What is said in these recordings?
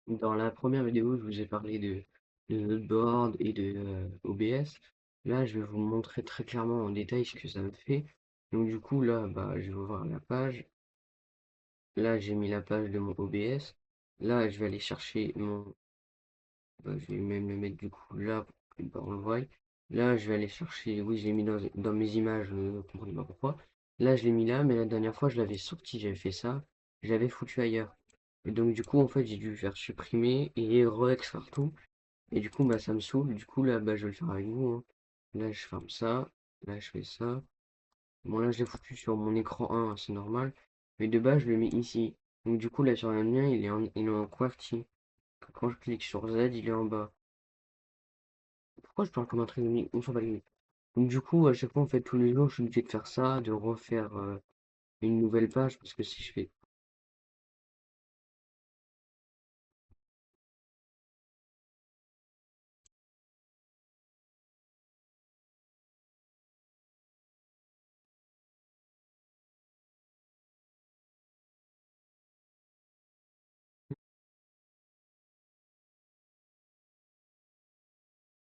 Dans la première vidéo, je vous ai parlé de Noteboard et de OBS. Là, je vais vous montrer très clairement en détail ce que ça me fait. Donc du coup, là, bah, je vais ouvrir la page. Là, j'ai mis la page de mon OBS. Là, je vais aller chercher mon... bah, je vais même le mettre du coup là pour que bah, on le voie. Là, je vais aller chercher... Oui, je l'ai mis dans mes images, ne comprenez pas pourquoi. Là, je l'ai mis là, mais la dernière fois, je l'avais sorti, j'avais fait ça. Je l'avais foutu ailleurs. Et donc du coup, en fait, j'ai dû faire supprimer et re-extraire tout. Et du coup, bah, ça me saoule. Du coup, là, bah, je vais le faire avec vous, hein. Là, je ferme ça. Là, je fais ça. Bon, là, je l'ai foutu sur mon écran 1, c'est normal. Mais de base, je le mets ici. Donc, du coup, là, sur le mien, il est en QWERTY. Quand je clique sur Z, il est en bas. Pourquoi je parle comme un trinomial? On s'en bat les couilles. Donc, du coup, à chaque fois, en fait, tous les jours, je suis obligé de faire ça, de refaire une nouvelle page. Parce que si je fais.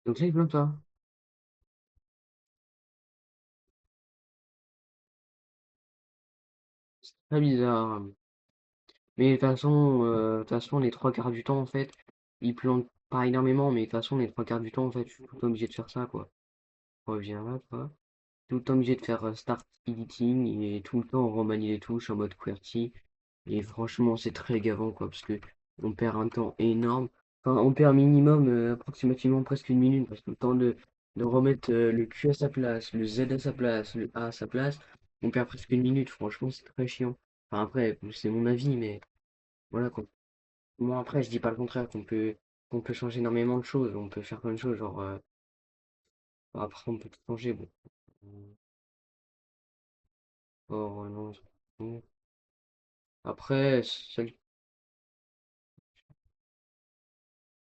Donc, là, il pleut pas. C'est très bizarre. Mais de toute façon, les trois quarts du temps, en fait, ils plantent pas énormément, mais de toute façon, les trois quarts du temps, en fait, je suis tout le temps obligé de faire ça, quoi. On revient là, quoi. Tout le temps obligé de faire start editing et tout le temps on remanie les touches en mode QWERTY. Et franchement, c'est très gavant, quoi, parce que on perd un temps énorme. Enfin, on perd minimum, approximativement presque une minute, parce que le temps de remettre le Q à sa place, le Z à sa place, le A à sa place, on perd presque une minute. Franchement, c'est très chiant. Enfin, après, c'est mon avis, mais voilà, quoi. Moi, après, je dis pas le contraire, qu'on peut changer énormément de choses, on peut faire plein de choses, genre, après, on peut tout changer, bon. Or, non, bon. Après,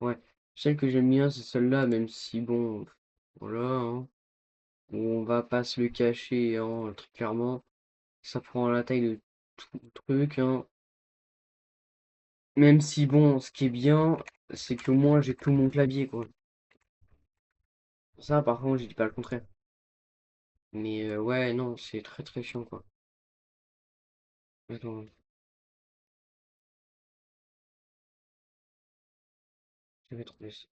ouais, celle que j'aime bien, c'est celle-là, même si, bon, voilà, hein, on va pas se le cacher, hein, très clairement, ça prend la taille de tout le truc, hein. Même si, bon, ce qui est bien, c'est qu'au moins, j'ai tout mon clavier, quoi. Ça, par contre, je dis pas le contraire. Mais, ouais, non, c'est très très chiant, quoi. Attends, je vais trouver ça.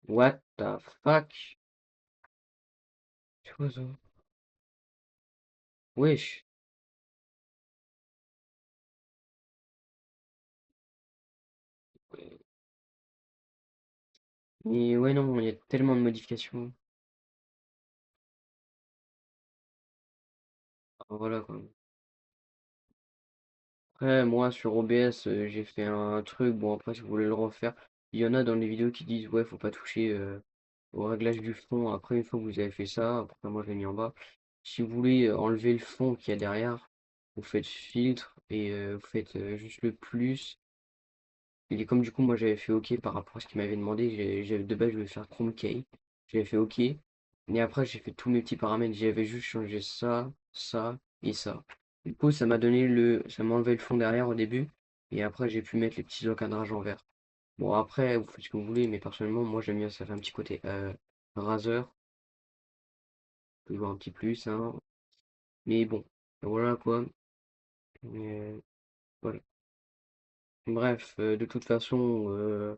What the fuck? C'est quoi ça? Wesh. Mais ouais, non, il y a tellement de modifications. Ah, voilà, quoi. Après, moi, sur OBS, j'ai fait un truc. Bon, après, si vous voulez le refaire, il y en a dans les vidéos qui disent, ouais, faut pas toucher au réglage du fond. Après, une fois que vous avez fait ça, après, moi, je l'ai mis en bas. Si vous voulez enlever le fond qu'il y a derrière, vous faites filtre et vous faites juste le plus. Et comme du coup, moi, j'avais fait OK par rapport à ce qu'il m'avait demandé. De base, je voulais faire Chrome Key. J'avais fait OK. Et après, j'ai fait tous mes petits paramètres. J'avais juste changé ça, ça et ça. Du coup, ça m'a enlevé le fond derrière au début. Et après, j'ai pu mettre les petits encadrages en vert. Bon, après, vous faites ce que vous voulez, mais personnellement, moi, j'aime bien ça fait un petit côté raseur. Toujours un petit plus, hein. Mais bon, voilà quoi. Euh, voilà. Bref, de toute façon,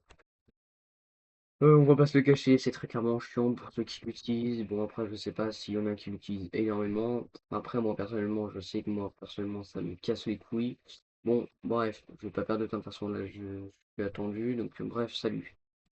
on va pas se le cacher, c'est très clairement chiant pour ceux qui l'utilisent. Bon, après, je sais pas s'il y en a qui l'utilisent énormément. Après, moi, personnellement, je sais que moi, personnellement, ça me casse les couilles. Bon, bref, je vais pas perdre de temps de toute façon, là, je suis attendu. Donc, bref, salut.